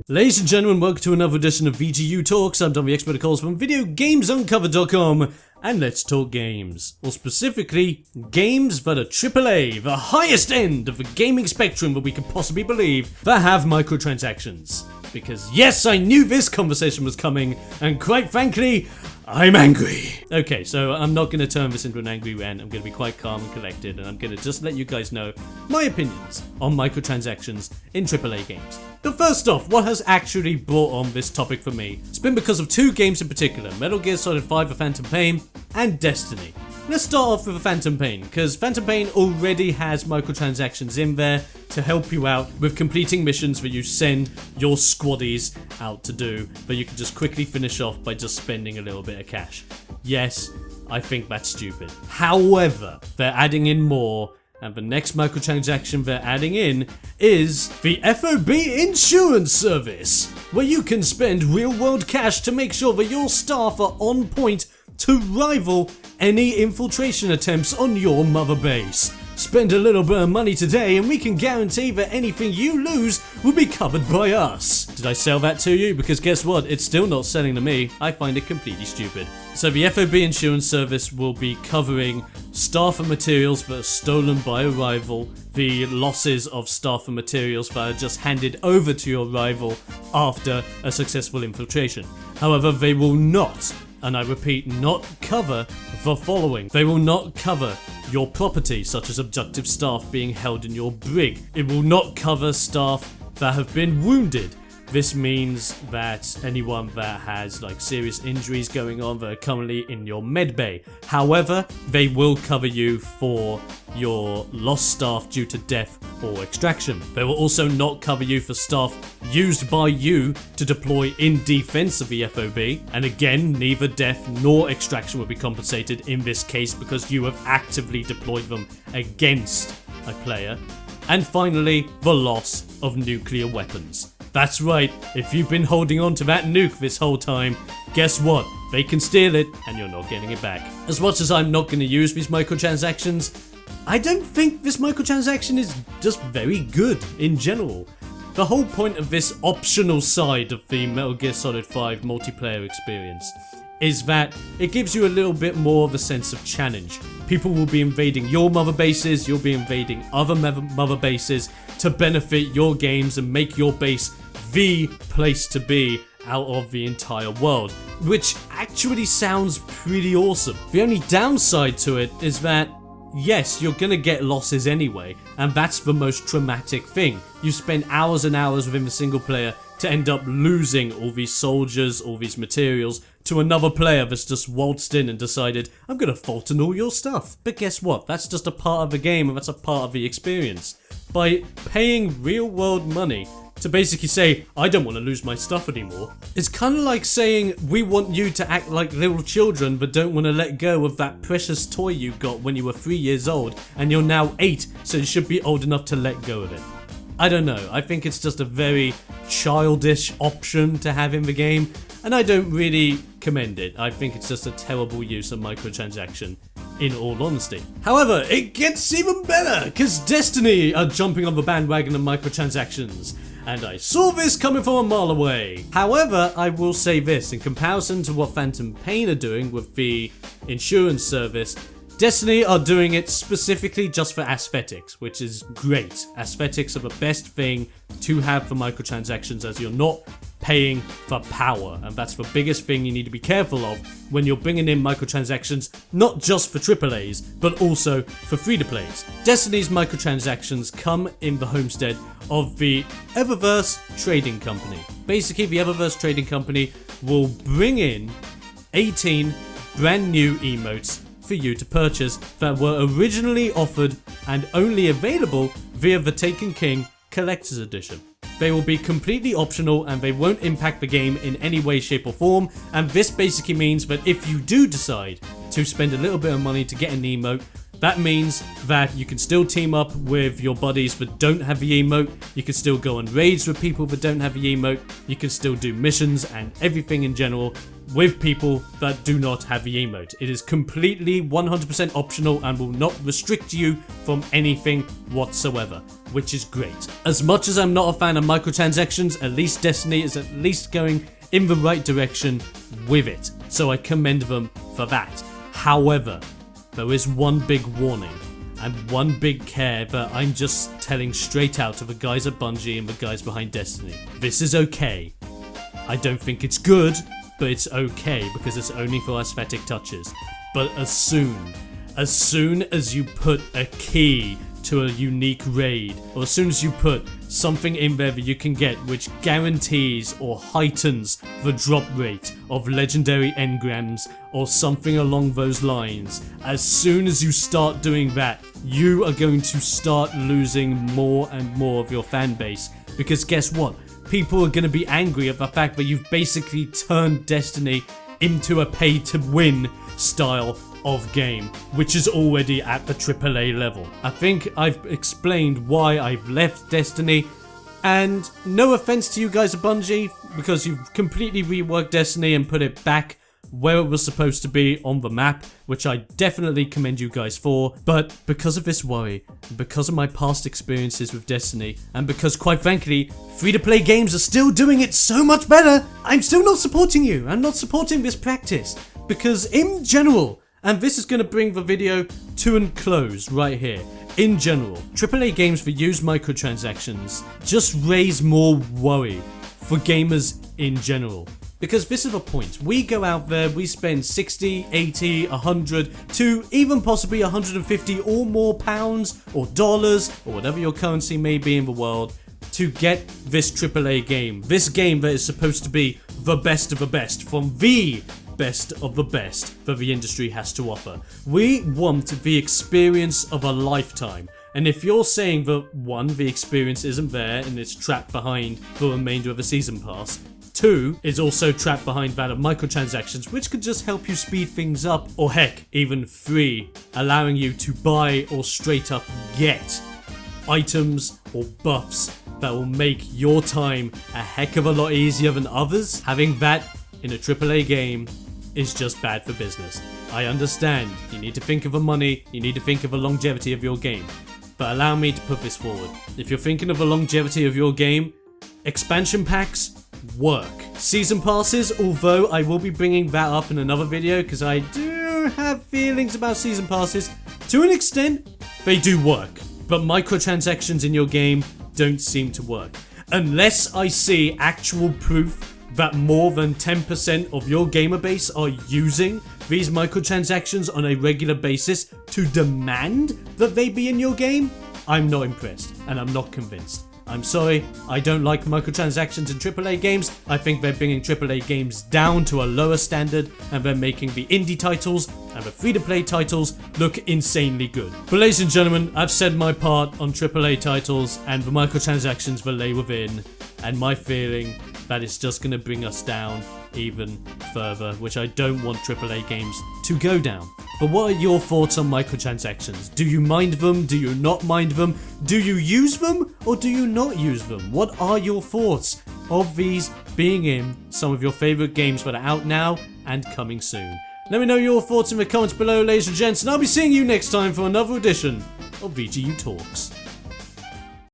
Ladies and gentlemen, welcome to another edition of VGU Talks. I'm Dom, the expert of calls from VideoGamesUncovered.com, and let's talk games. Or specifically, games that are AAA, the highest end of the gaming spectrum that we could possibly believe, that have microtransactions. Because yes, I knew this conversation was coming, and quite frankly, I'm angry. Okay, so I'm not going to turn this into an angry rant. I'm going to be quite calm and collected, and I'm going to just let you guys know my opinions on microtransactions in AAA games. But first off, what has actually brought on this topic for me? It's been because of two games in particular, Metal Gear Solid 5: The Phantom Pain and Destiny. Let's start off with the Phantom Pain, because Phantom Pain already has microtransactions in there to help you out with completing missions that you send your squaddies out to do, but you can just quickly finish off by just spending a little bit of cash. Yes, I think that's stupid. However, they're adding in more, and the next microtransaction they're adding in is the FOB insurance service, where you can spend real-world cash to make sure that your staff are on point to rival any infiltration attempts on your mother base. Spend a little bit of money today and we can guarantee that anything you lose will be covered by us. Did I sell that to you? Because guess what? It's still not selling to me. I find it completely stupid. So the FOB insurance service will be covering staff and materials that are stolen by a rival, the losses of staff and materials that are just handed over to your rival after a successful infiltration. However, they will not, and I repeat, not cover the following. They will not cover your property, such as abductive staff being held in your brig. It will not cover staff that have been wounded. This means that anyone that has serious injuries going on that are currently in your med bay. However, they will cover you for your lost staff due to death or extraction. They will also not cover you for staff used by you to deploy in defense of the FOB. And again, neither death nor extraction will be compensated in this case because you have actively deployed them against a player. And finally, the loss of nuclear weapons. That's right, if you've been holding on to that nuke this whole time, guess what? They can steal it and you're not getting it back. As much as I'm not going to use these microtransactions, I don't think this microtransaction is just very good in general. The whole point of this optional side of the Metal Gear Solid 5 multiplayer experience is that it gives you a little bit more of a sense of challenge. People will be invading your mother bases, you'll be invading other mother bases to benefit your games and make your base the place to be out of the entire world, which actually sounds pretty awesome. The only downside to it is that yes, you're gonna get losses anyway, and that's the most traumatic thing. You spend hours and hours within the single player to end up losing all these soldiers, all these materials, to another player that's just waltzed in and decided, I'm gonna fault in all your stuff. But guess what? That's just a part of the game and that's a part of the experience. By paying real world money to basically say, I don't want to lose my stuff anymore, it's kind of like saying, we want you to act like little children but don't want to let go of that precious toy you got when you were 3 years old and you're now 8, so you should be old enough to let go of it. I don't know, I think it's just a very childish option to have in the game, and I don't really commend it. I think it's just a terrible use of microtransaction, in all honesty. However, it gets even better, because Destiny are jumping on the bandwagon of microtransactions, and I saw this coming from a mile away. However, I will say this, in comparison to what Phantom Pain are doing with the insurance service, Destiny are doing it specifically just for aesthetics, which is great. Aesthetics are the best thing to have for microtransactions, as you're not paying for power, and that's the biggest thing you need to be careful of when you're bringing in microtransactions, not just for AAAs, but also for free-to-plays. Destiny's microtransactions come in the homestead of the Eververse Trading Company. Basically, the Eververse Trading Company will bring in 18 brand new emotes for you to purchase that were originally offered and only available via the Taken King Collector's Edition. They will be completely optional and they won't impact the game in any way, shape or form, and this basically means that if you do decide to spend a little bit of money to get an emote, That means that you can still team up with your buddies that don't have the emote, you can still go on raids with people that don't have the emote, you can still do missions and everything in general with people that do not have the emote. It is completely 100% optional and will not restrict you from anything whatsoever, which is great. As much as I'm not a fan of microtransactions, at least Destiny is at least going in the right direction with it, so I commend them for that. However, there is one big warning and one big care that I'm just telling straight out to the guys at Bungie and the guys behind Destiny. This is okay. I don't think it's good, but it's okay because it's only for aesthetic touches. But as soon as you put a key to a unique raid, or as soon as you put something in there that you can get which guarantees or heightens the drop rate of legendary engrams or something along those lines, as soon as you start doing that, you are going to start losing more and more of your fan base. Because guess what? People are going to be angry at the fact that you've basically turned Destiny into a pay-to-win style of game, which is already at the AAA level. I think I've explained why I've left Destiny, and no offense to you guys at Bungie, because you've completely reworked Destiny and put it back where it was supposed to be on the map, which I definitely commend you guys for. But because of this worry, because of my past experiences with Destiny, and because quite frankly, free-to-play games are still doing it so much better, I'm still not supporting you. I'm not supporting this practice, because in general, and this is going to bring the video to a close right here. In general, AAA games that use microtransactions just raise more worry for gamers in general. Because this is the point, we go out there, we spend 60, 80, 100 to even possibly 150 or more pounds or dollars or whatever your currency may be in the world to get this AAA game. This game that is supposed to be the best of the best from the best of the best that the industry has to offer. We want the experience of a lifetime. And if you're saying that 1, the experience isn't there and it's trapped behind the remainder of the season pass, 2 is also trapped behind that of microtransactions, which could just help you speed things up, or heck, even 3, allowing you to buy or straight up get items or buffs that will make your time a heck of a lot easier than others. Having that in a AAA game is just bad for business. I understand, you need to think of the money, you need to think of the longevity of your game, but allow me to put this forward. If you're thinking of the longevity of your game, expansion packs work. Season passes, although I will be bringing that up in another video because I do have feelings about season passes. To an extent, they do work, but microtransactions in your game don't seem to work. Unless I see actual proof that more than 10% of your gamer base are using these microtransactions on a regular basis to demand that they be in your game, I'm not impressed and I'm not convinced. I'm sorry, I don't like microtransactions in AAA games. I think they're bringing AAA games down to a lower standard and they're making the indie titles and the free-to-play titles look insanely good. But ladies and gentlemen, I've said my part on AAA titles and the microtransactions that lay within, and my feeling that it's just going to bring us down even further, which I don't want AAA games to go down. But what are your thoughts on microtransactions? Do you mind them? Do you not mind them? Do you use them or do you not use them? What are your thoughts of these being in some of your favorite games that are out now and coming soon? Let me know your thoughts in the comments below, ladies and gents, and I'll be seeing you next time for another edition of VGU Talks.